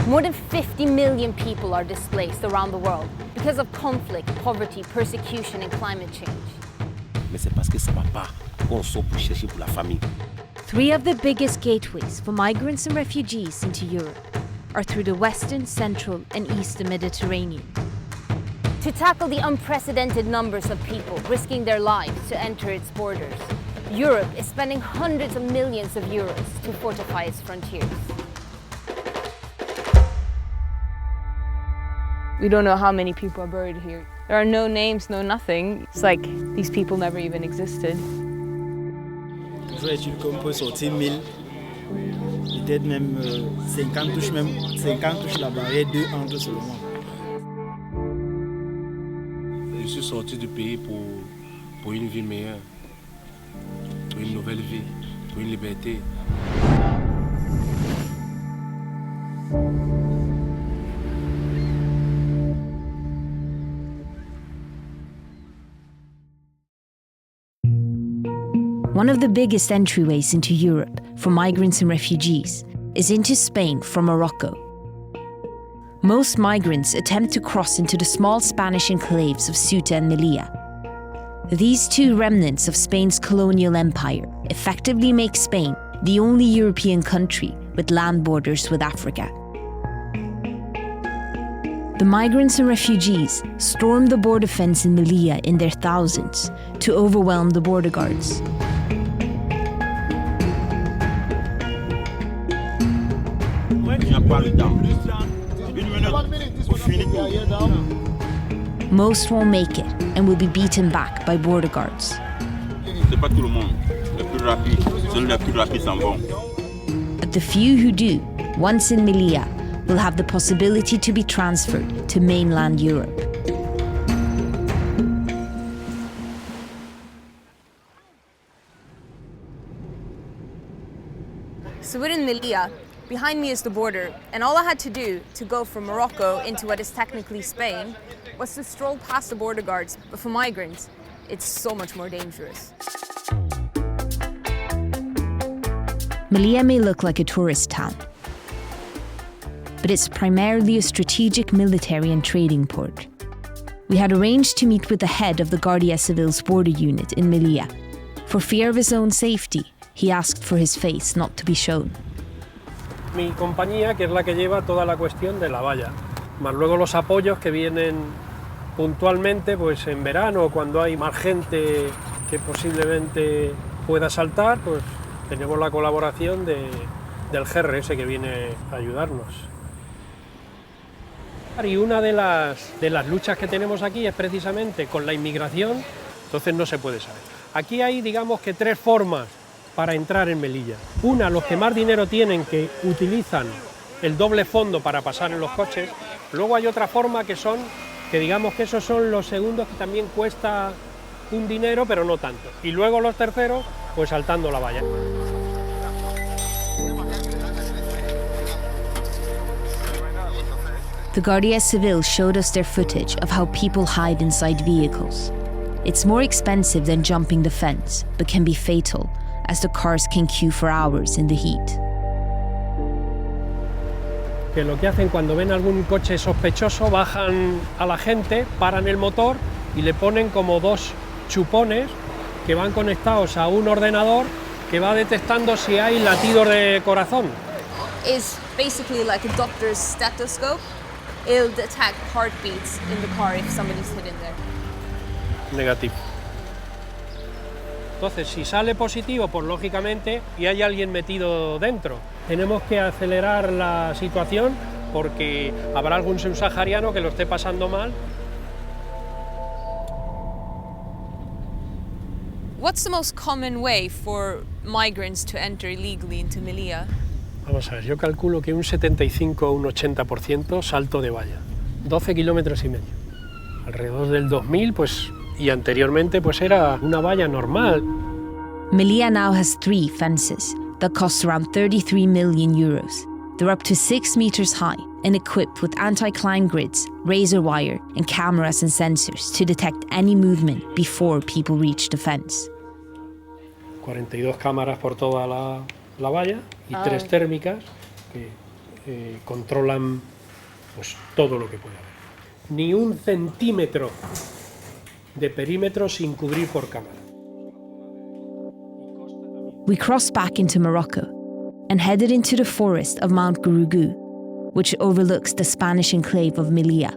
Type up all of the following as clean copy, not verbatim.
More than 50 million people are displaced around the world because of conflict, poverty, persecution, and climate change. Mais c'est parce que ça va pas qu'on sort pour chercher pour la famille. 3 of the biggest gateways for migrants and refugees into Europe are through the Western, Central, and Eastern Mediterranean. To tackle the unprecedented numbers of people risking their lives to enter its borders, Europe is spending hundreds of millions of euros to fortify its frontiers. We don't know how many people are buried here. There are no names, no nothing. It's like these people never even existed. Toujours est-il qu'on peut sortir 1000, peut-être même 50 touches la barrière, 2 entre seulement. Je suis sorti du pays pour une vie meilleure, pour une nouvelle vie, pour une liberté. One of the biggest entryways into Europe for migrants and refugees is into Spain from Morocco. Most migrants attempt to cross into the small Spanish enclaves of Ceuta and Melilla. These 2 remnants of Spain's colonial empire effectively make Spain the only European country with land borders with Africa. The migrants and refugees storm the border fence in Melilla in their thousands to overwhelm the border guards. Most won't make it and will be beaten back by border guards. But the few who do, once in Melilla, will have the possibility to be transferred to mainland Europe. So we're in Melilla. Behind me is the border, and all I had to do to go from Morocco into what is technically Spain was to stroll past the border guards. But for migrants, it's so much more dangerous. Melilla may look like a tourist town, but it's primarily a strategic military and trading port. We had arranged to meet with the head of the Guardia Civil's border unit in Melilla. For fear of his own safety, he asked for his face not to be shown. Mi compañía, que es la que lleva toda la cuestión de la valla, más luego los apoyos que vienen puntualmente pues en verano, cuando hay más gente que posiblemente pueda saltar, pues tenemos la colaboración del GRS que viene a ayudarnos. Y una de las luchas que tenemos aquí es precisamente con la inmigración, entonces no se puede saber. Aquí hay, digamos que 3 formas para entrar en Melilla. Una, los que más dinero tienen, que utilizan el doble fondo para pasar en los coches. Luego hay otra forma que digamos que esos son los segundos, que también cuesta un dinero, pero no tanto. Y luego los terceros, pues saltando la valla. The Guardia Civil showed us their footage of how people hide inside vehicles. It's more expensive than jumping the fence, but can be fatal, as the cars can queue for hours in the heat. Que lo que hacen cuando ven algún coche sospechoso, bajan a la gente, paran el motor y le ponen como 2 chupones que van conectados a un ordenador que va detectando si hay latidos de corazón. It's basically like a doctor's stethoscope. It'll detect heartbeats in the car if somebody's hidden there. Negativo. Entonces, si sale positivo, pues lógicamente, y hay alguien metido dentro, tenemos que acelerar la situación porque habrá algún subsahariano que lo esté pasando mal. What's the most common way for migrants to enter illegally into Melilla? Vamos a ver, yo calculo que un 75 o un 80% salto de valla, 12 kilómetros y medio. Alrededor del 2000, pues, y anteriormente, pues era una valla normal. Melilla now has 3 fences that cost around 33 million euros. They're up to 6 meters high and equipped with anti-climb grids, razor wire, and cameras and sensors to detect any movement before people reach the fence. 42 cámaras por toda la valla y 3 térmicas que controlan pues, todo lo que puede haber. Ni un centímetro de perímetro sin cubrir por cámara. We crossed back into Morocco and headed into the forest of Mount Gurugu, which overlooks the Spanish enclave of Melilla.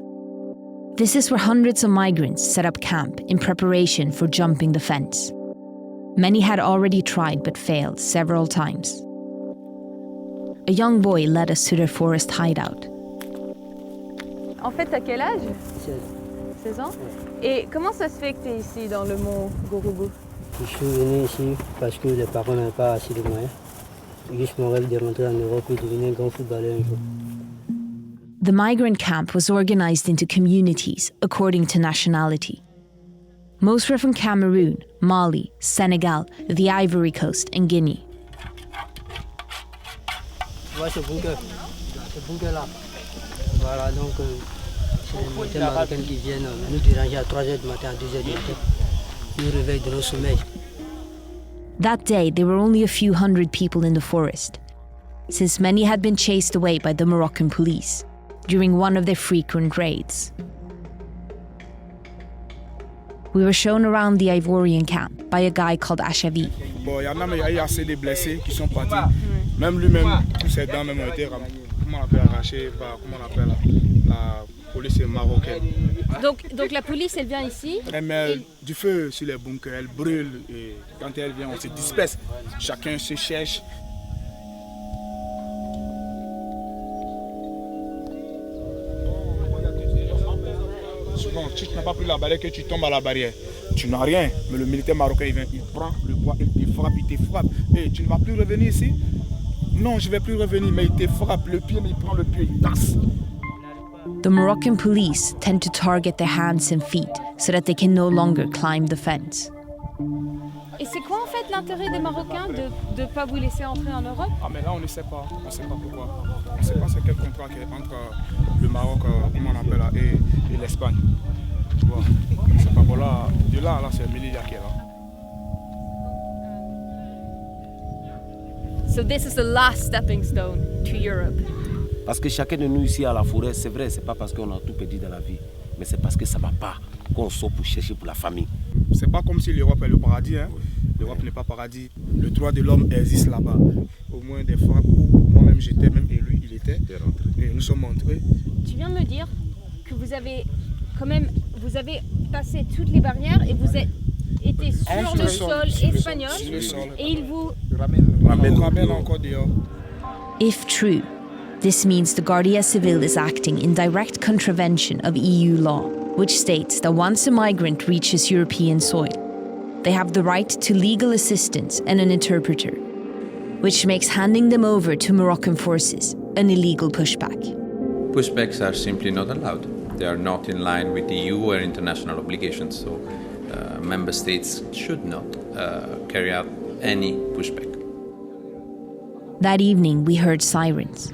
This is where hundreds of migrants set up camp in preparation for jumping the fence. Many had already tried but failed several times. A young boy led us to their forest hideout. En fait, t'as quel âge? 16. 16 ans? Et comment ça se fait que t'es ici dans le mont Gurugu? Je suis venu ici parce que les parents n'avaient pas assez de moyens. Juste mon rêve de rentrer en Europe et devenir un grand footballeur un jour. The migrant camp was organized into communities according to nationality. Most were from Cameroon, Mali, Senegal, the Ivory Coast, and Guinea. Tu vois ce bunker là. Voilà, donc c'est les militaires marocains qui viennent nous déranger à 3h du matin, à 2h du matin. Ils nous réveillent de nos sommeils. That day, there were only a few hundred people in the forest, since many had been chased away by the Moroccan police during one of their frequent raids. We were shown around the Ivorian camp by a guy called Ashavi. Bon, il y en a, mais il y a assez de blessés qui sont partis. Même lui-même, tous ses dents même ont été arrachées par, la police marocaine. Donc la police, elle vient ici? Elle met du feu sur les bunkers, elle brûle et quand elle vient, on se disperse. Chacun se cherche. Souvent, si tu n'as pas pris la barrière, que tu tombes à la barrière, tu n'as rien. Mais le militaire marocain, il vient, il prend le poids, il te frappe. Et tu ne vas plus revenir ici? Non, je ne vais plus revenir, mais il te frappe le pied, mais il prend le pied, il tasse. The Moroccan police tend to target their hands and feet so that they can no longer climb the fence. Et c'est quoi en fait l'intérêt des Marocains de ne pas vous laisser entrer en Europe? Ah mais là on ne sait pas, on ne sait pas pourquoi. On ne sait pas c'est quel contrat qui est entre le Maroc, comment on appelle là, et l'Espagne. Tu vois, c'est pas bon là, de là c'est Melilla qui est là. So this is the last stepping stone to Europe. Parce que chacun de nous ici à la forêt, c'est vrai, c'est pas parce qu'on a tout perdu dans la vie, mais c'est parce que ça va pas qu'on sort pour chercher pour la famille. C'est pas comme si l'Europe est le paradis, hein. L'Europe n'est pas paradis. Le droit de l'homme existe là-bas. Au moins des fois où moi-même j'étais, même et lui il était, et nous sommes entrés. Tu viens de me dire que vous avez quand même, vous avez passé toutes les barrières et vous êtes été sur le sol espagnol et ils vous ramènent encore dehors. If true, this means the Guardia Civil is acting in direct contravention of EU law, which states that once a migrant reaches European soil, they have the right to legal assistance and an interpreter, which makes handing them over to Moroccan forces an illegal pushback. Pushbacks are simply not allowed. They are not in line with EU or international obligations, so member states should not carry out any pushback. That evening, we heard sirens.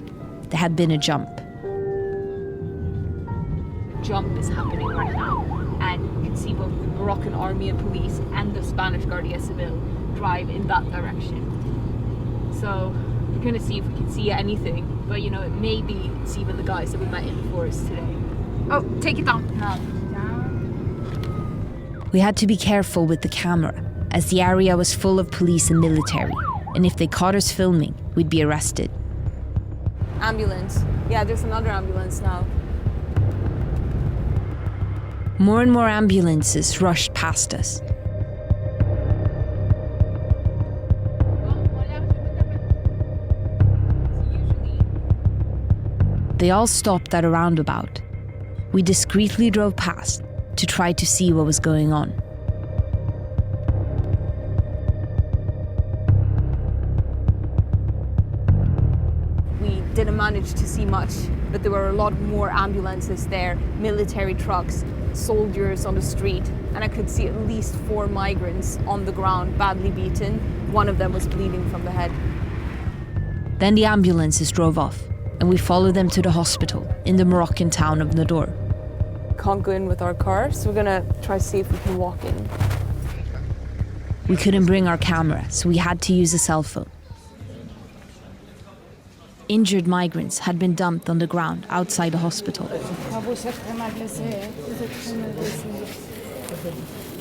There had been a jump. jump is happening right now, and you can see both the Moroccan army and police and the Spanish Guardia Civil drive in that direction. So we're going to see if we can see anything, but you know, it may be it's even the guys that we met in the forest today. Oh, take it down. We had to be careful with the camera, as the area was full of police and military, and if they caught us filming, we'd be arrested. Ambulance. Yeah, there's another ambulance now. More and more ambulances rushed past us. They all stopped at a roundabout. We discreetly drove past to try to see what was going on. We didn't manage to see much, but there were a lot more ambulances there, military trucks, soldiers on the street, and I could see at least 4 migrants on the ground, badly beaten. One of them was bleeding from the head. Then the ambulances drove off, and we followed them to the hospital in the Moroccan town of Nador. Can't go in with our car, so we're gonna try to see if we can walk in. We couldn't bring our camera, so we had to use a cell phone. injured migrants had been dumped on the ground outside a hospital.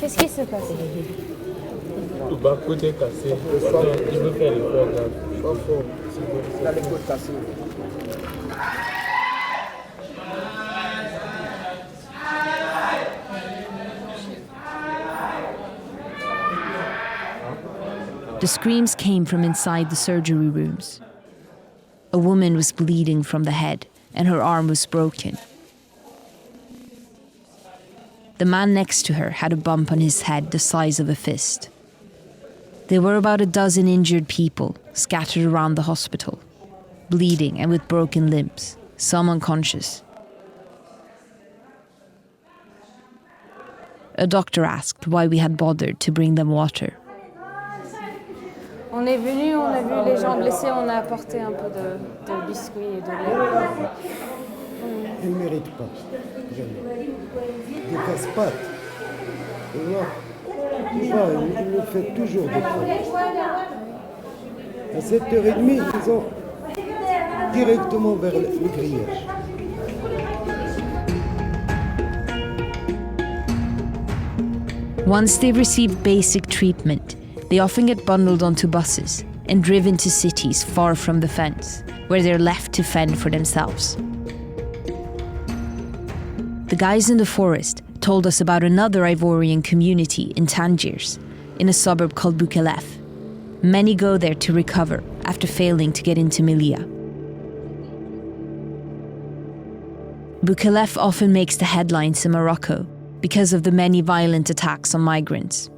Qu'est-ce qui se passe? Tout bas côté cassé. Il veut faire le programme. Il a les côtes cassées. The screams came from inside the surgery rooms. A woman was bleeding from the head and her arm was broken. The man next to her had a bump on his head the size of a fist. There were about a dozen injured people scattered around the hospital, bleeding and with broken limbs, some unconscious. A doctor asked why we had bothered to bring them water. On est venu, on a vu les gens blessés, on a apporté un peu de biscuits et de lait. Elle ne mérite pas, jamais. Des casse-pattes. Tu vois, il nous fait toujours des fautes. À 7h30, ils sont directement vers le grillage. Once they've received basic treatment, they often get bundled onto buses and driven to cities far from the fence, where they're left to fend for themselves. The guys in the forest told us about another Ivorian community in Tangiers, in a suburb called Bukelef. Many go there to recover after failing to get into Melilla. Bukelef often makes the headlines in Morocco because of the many violent attacks on migrants.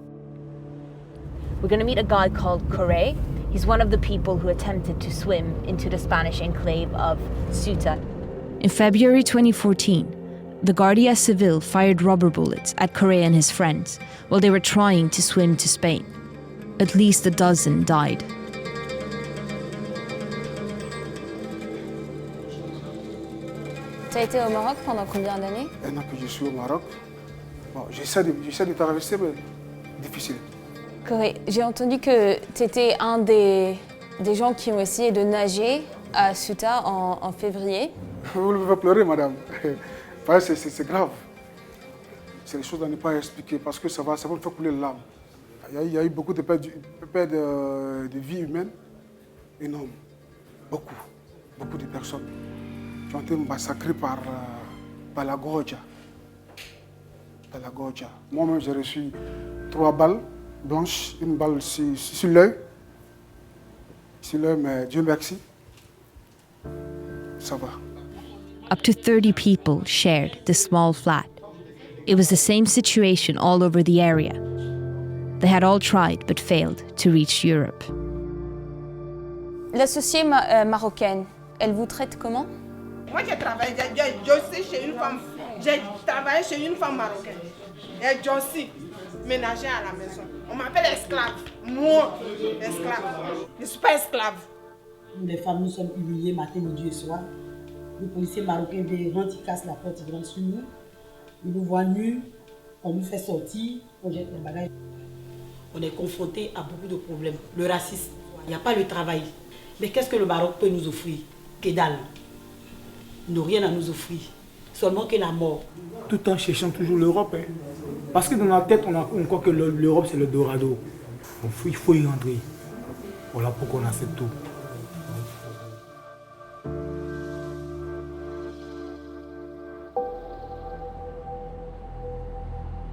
We're going to meet a guy called Corre. He's one of the people who attempted to swim into the Spanish enclave of Ceuta. In February 2014, the Guardia Civil fired rubber bullets at Corre and his friends while they were trying to swim to Spain. At least a dozen died. Tu as été au Maroc pendant combien d'années? Maintenant que je suis au Maroc, bon, j'essaie de traverser, mais difficile. J'ai entendu que tu étais un des gens qui ont essayé de nager à Ceuta en février. Vous ne pouvez pas pleurer, madame. C'est grave. C'est des choses à ne pas expliquer parce que ça va me faire couler les larmes. Il y a eu beaucoup de pertes de vie humaine, énormes. Beaucoup de personnes qui ont été massacrées par la Goja. Moi-même, j'ai reçu 3 balles blanches, une balle sur l'œil. Mais Dieu merci, ça va. Up to 30 people shared this small flat. It was the same situation all over the area. They had all tried but failed to reach Europe. L'associée marocaine, elle vous traite comment? Moi, j'ai travaillé chez une femme marocaine. Elle est aussi ménagère à la maison. On m'appelle esclave. Moi, esclave. Je ne suis pas esclave. Nous, les femmes, nous sommes humiliées matin, midi et soir. Les policiers marocains rentrent, ils cassent la porte, ils rentrent sur nous. Ils nous voient nus, on nous fait sortir, on jette les bagages. On est confrontés à beaucoup de problèmes. Le racisme, il n'y a pas le travail. Mais qu'est-ce que le Maroc peut nous offrir? Que dalle. Ils n'ont rien à nous offrir. Seulement que la mort. Tout en cherchant toujours l'Europe. Hein. Parce que dans la tête, on croit que l'Europe, c'est le Dorado. Il faut y rentrer. Voilà pourquoi on accepte tout.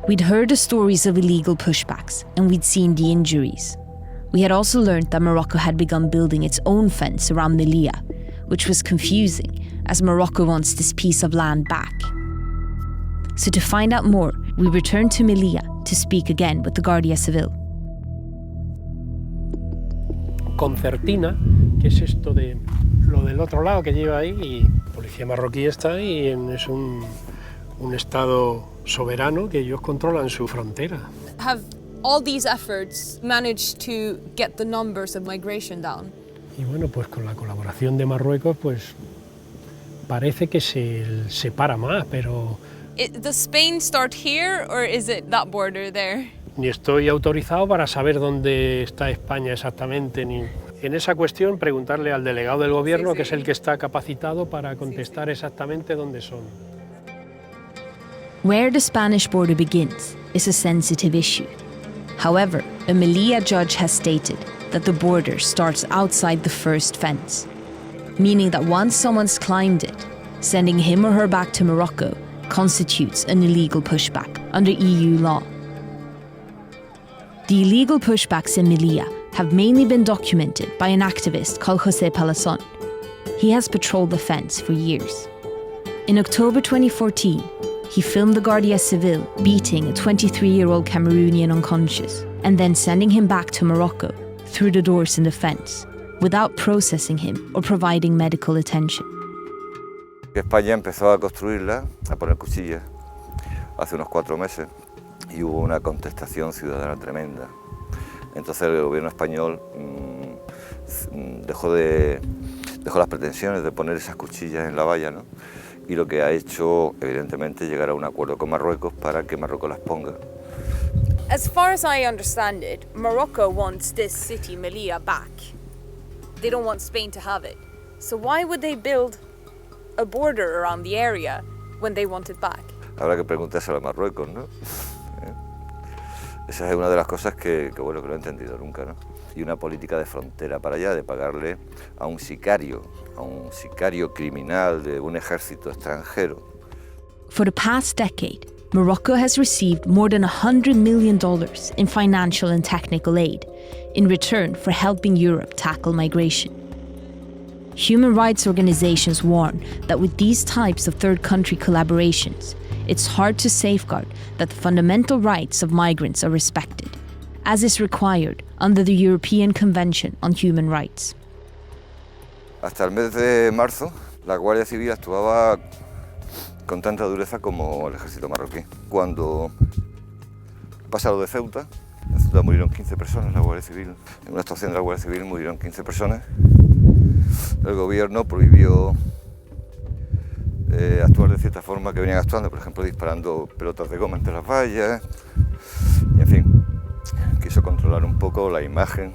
We'd heard the stories of illegal pushbacks and we'd seen the injuries. We had also learned that Morocco had begun building its own fence around Melilla, which was confusing as Morocco wants this piece of land back. So to find out more, we returned to Melilla to speak again with the Guardia Civil. Concertina, que es esto de lo del otro lado que lleva ahí, y la policía marroquí está ahí, es un estado soberano que ellos controlan su frontera. Have all these efforts managed to get the numbers of migration down? Y bueno, pues con la colaboración de Marruecos, pues parece que se separa más, pero... Does Spain start here or is it that border there? Ni estoy autorizado para saber dónde está España exactamente, ni en esa cuestión preguntarle al delegado del gobierno, que es el que está capacitado para contestar exactamente dónde son. Where the Spanish border begins is a sensitive issue. However, a Melilla judge has stated that the border starts outside the first fence, meaning that once someone's climbed it, sending him or her back to Morocco constitutes an illegal pushback under EU law. The illegal pushbacks in Melilla have mainly been documented by an activist called José Palazón. He has patrolled the fence for years. In October 2014, he filmed the Guardia Civil beating a 23-year-old Cameroonian unconscious and then sending him back to Morocco through the doors in the fence without processing him or providing medical attention. España empezó a construirla, a poner cuchillas, hace unos 4 meses y hubo una contestación ciudadana tremenda. Entonces el gobierno español dejó las pretensiones de poner esas cuchillas en la valla, ¿no? Y lo que ha hecho, evidentemente, llegar a un acuerdo con Marruecos para que Marruecos las ponga. As far as I understand it, Morocco wants this city, Melilla, back. They don't want Spain to have it. So why would they build a border around the area when they want it back? Habrá que preguntárselo a Marruecos, ¿no? Esa es una de las cosas que no he entendido nunca, ¿no? Y una política de frontera para allá, de pagarle a un sicario criminal de un ejército extranjero. For the past decade, Morocco has received more than $100 million in financial and technical aid in return for helping Europe tackle migration. Human rights organizations warn that with these types of third country collaborations, it's hard to safeguard that the fundamental rights of migrants are respected, as is required under the European Convention on Human Rights. Hasta el mes de marzo, la Guardia Civil actuaba con tanta dureza como el ejército marroquí. Cuando pasa lo de Ceuta, en Ceuta murieron 15 personas la Guardia Civil. En una estación de la Guardia Civil murieron 15 personas. El gobierno prohibió actuar de cierta forma que venían actuando, por ejemplo disparando pelotas de goma entre las vallas, y en fin, quiso controlar un poco la imagen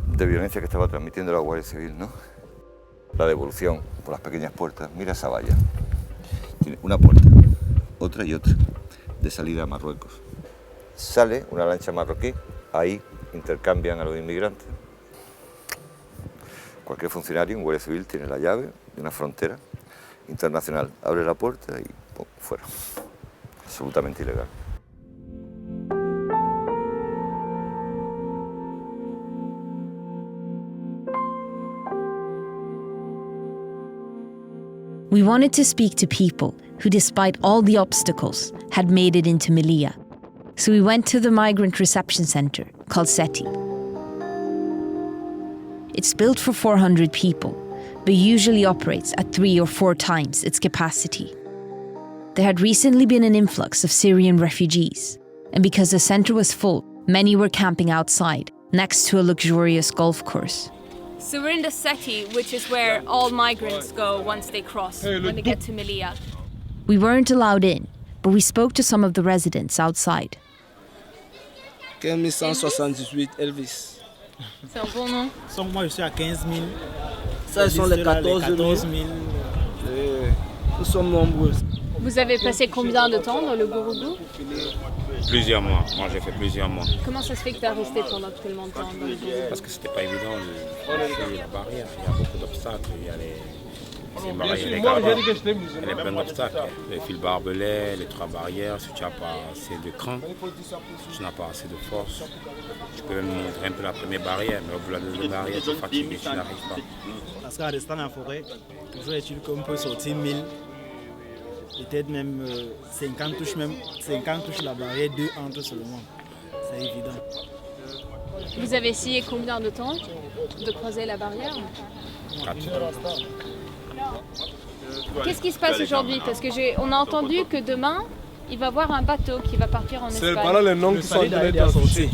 de violencia que estaba transmitiendo la Guardia Civil, ¿no? La devolución por las pequeñas puertas, mira esa valla, tiene una puerta, otra y otra, de salida a Marruecos. Sale una lancha marroquí, ahí intercambian a los inmigrantes. Cualquier funcionario, un guardia civil, tiene la llave de una frontera internacional, abre la puerta y ¡pum!, fuera. Absolutamente ilegal. We wanted to speak to people who, despite all the obstacles, had made it into Melilla. So we went to the migrant reception center called SETI. It's built for 400 people, but usually operates at 3 or 4 times its capacity. There had recently been an influx of Syrian refugees, and because the center was full, many were camping outside, next to a luxurious golf course. So we're in the SETI, which is where all migrants go once they cross, when they get to Melilla. We weren't allowed in, but we spoke to some of the residents outside. 1578 Elvis. C'est un bon nom. Donc moi je suis à 15 000. Ça, ce sont les 14 000. Nous sommes nombreux. Vous avez passé combien de temps dans le Gourougou? Plusieurs mois. Moi, j'ai fait plusieurs mois. Comment ça se fait que tu as resté pendant tellement de temps dans le Gourougou? Parce que c'était pas évident. Il y a la barrière, il y a beaucoup d'obstacles. Il y a les barrières illégales. Il y a plein d'obstacles. Les fils barbelés, les 3 barrières. Si tu n'as pas assez de cran, si tu n'as pas assez de force, tu peux même monter un peu la première barrière, mais au bout de la deuxième barrière, tu es fatigué, tu n'arrives pas. Parce qu'en restant en forêt, toujours est-il qu'on peut sortir 1000, peut-être même 50 touches la barrière, 2 entre seulement. C'est évident. Vous avez essayé combien de temps de creuser la barrière? 4. Qu'est-ce qui se passe aujourd'hui? Parce qu'on a entendu que demain, il va y avoir un bateau qui va partir en Espagne. C'est pas là les noms qui sont en train d'être sortis.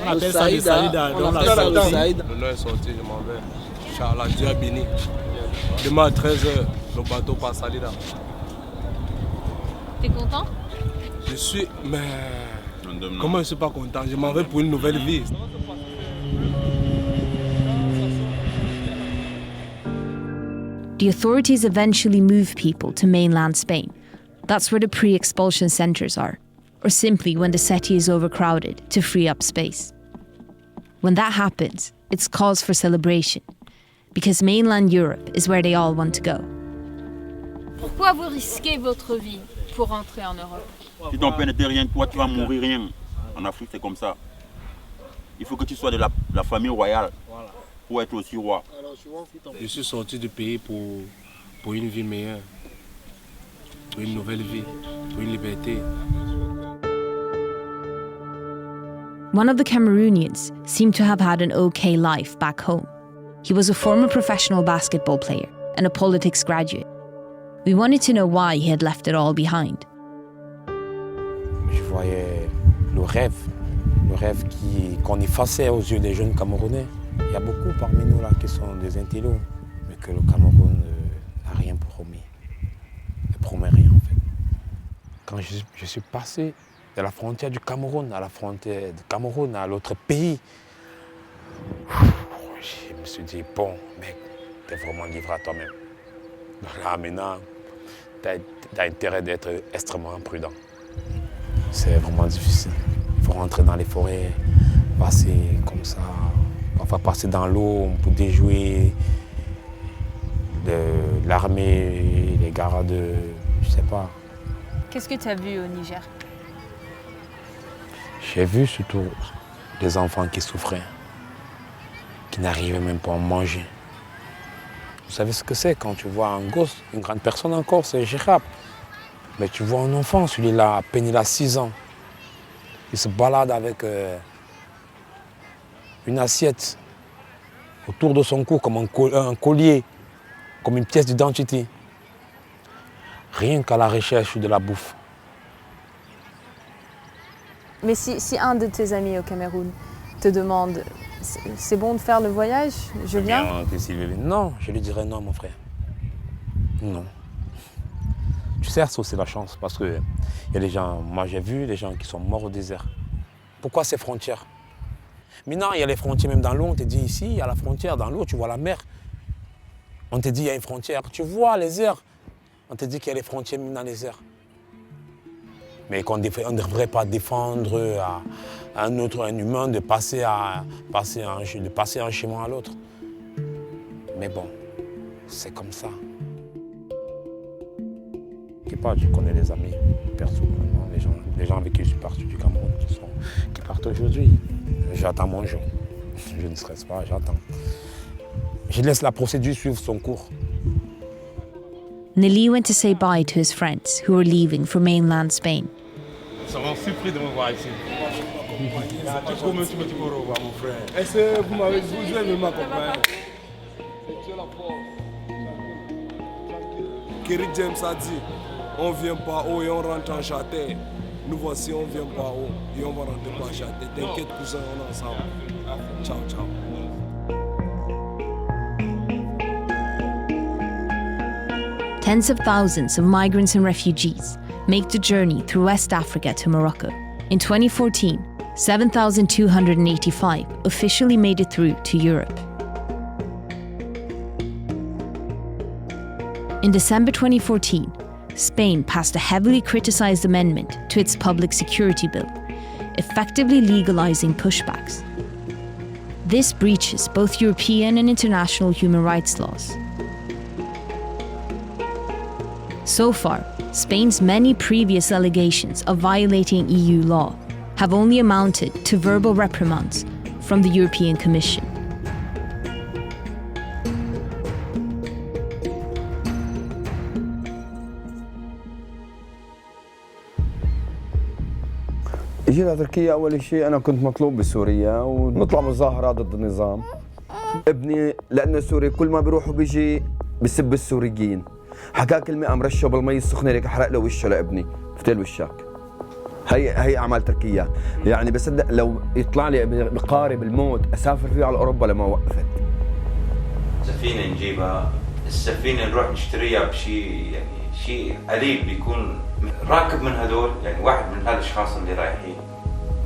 On appelle ça des Saïda. Le nom est sorti, je m'en vais. Inch'Allah, Dieu a béni. Demain à 13h, le bateau passe à Salida. T'es content? Je suis... Mais... Comment je ne suis pas content? Je m'en vais pour une nouvelle vie. the authorities eventually move people to mainland Spain. That's where the pre-expulsion centres are, or simply when the city is overcrowded to free up space. When that happens, it's cause for celebration, because mainland Europe is where they all want to go. Pourquoi vous risquez votre vie pour rentrer en Europe? Si ton père n'était rien, toi tu vas mourir rien. En Afrique c'est comme ça. Il faut que tu sois de la famille royale pour être aussi roi. Je suis sorti du pays pour une vie meilleure, pour une nouvelle vie, pour une liberté. One of the Cameroonians seemed to have had an okay life back home. He was a former professional basketball player and a politics graduate. We wanted to know why he had left it all behind. Je voyais le rêve qu'on effaçait aux yeux des jeunes Camerounais. Il y a beaucoup parmi nous là qui sont des intellos, mais que le Cameroun n'a rien promis. Ne promet rien en fait. Quand je suis passé de la frontière du Cameroun à la frontière du Cameroun à l'autre pays, je me suis dit, bon mec, t'es vraiment livré à toi-même. Là maintenant, t'as intérêt d'être extrêmement prudent. C'est vraiment difficile. Il faut rentrer dans les forêts, passer comme ça, parfois passer dans l'eau pour déjouer l'armée, les gardes, je sais pas. Qu'est-ce que tu as vu au Niger? J'ai vu surtout des enfants qui souffraient, qui n'arrivaient même pas à manger. Vous savez ce que c'est quand tu vois un gosse, une grande personne encore, c'est gérable. Mais tu vois un enfant, celui-là, à peine il a 6 ans. Il se balade avec une assiette autour de son cou comme un collier, comme une pièce d'identité. Rien qu'à la recherche de la bouffe. Mais si un de tes amis au Cameroun te demande « c'est bon de faire le voyage, je viens ?» Non, je lui dirais non mon frère. Non. Tu sais, ça c'est la chance parce que il y a des gens, moi j'ai vu des gens qui sont morts au désert. Pourquoi ces frontières? Maintenant, il y a les frontières même dans l'eau, on te dit ici, il y a la frontière dans l'eau, tu vois la mer. On te dit il y a une frontière, tu vois les airs. On te dit qu'il y a les frontières même dans les airs. Mais qu'on ne devrait pas défendre à un humain de passer un chemin à l'autre. Mais bon, c'est comme ça. Je connais des amis, personnellement, les gens avec qui je suis parti du Cameroun, qui partent aujourd'hui. J'attends mon jour. Je ne stresse pas, j'attends. Je laisse la procédure suivre son cours. Nelly went to say bye to his friends who were leaving for mainland Spain. Ils seront surpris de me voir ici. Comment tu peux revoir mon frère? Est-ce que vous m'avez dit, je vais m'accompagner? Kerry James a dit, on vient par haut et on rentre en châtain. Nous voici, on vient par haut et on va rentrer par châtain. T'inquiète cousin, on est ensemble. Ciao, ciao. Tens of thousands of migrants and refugees make the journey through West Africa to Morocco. In 2014, 7,285 officially made it through to Europe. In December 2014, Spain passed a heavily criticised amendment to its public security bill, effectively legalising pushbacks. This breaches both European and international human rights laws. So far, Spain's many previous allegations of violating EU law have only amounted to verbal reprimands from the European Commission. جينا تركيا أول شيء أنا كنت مطلوب بسوريا ونطلع مظاهرة ضد النظام. ابني لأنه سوري كل ما بيروح وبيجي بسب السوريين. حكى كلمة قام رشه بالمي السخنة هيك حرق له وشه لابني، فتل وشك. هي أعمال تركيا، يعني بصدق لو يطلع لي بقارب الموت أسافر فيه على أوروبا لما وقفت. سفينة نجيبها، السفينة نروح نشتريها بشيء يعني شيء قليل بيكون راكب من هدول، يعني واحد من هالاشخاص اللي رايحين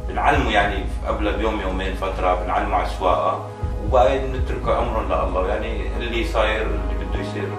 بنعلمه يعني قبل بيوم يومين فترة بنعلمه على السواقة وبعدين نتركه أمرا لله، يعني اللي صاير اللي بده يصير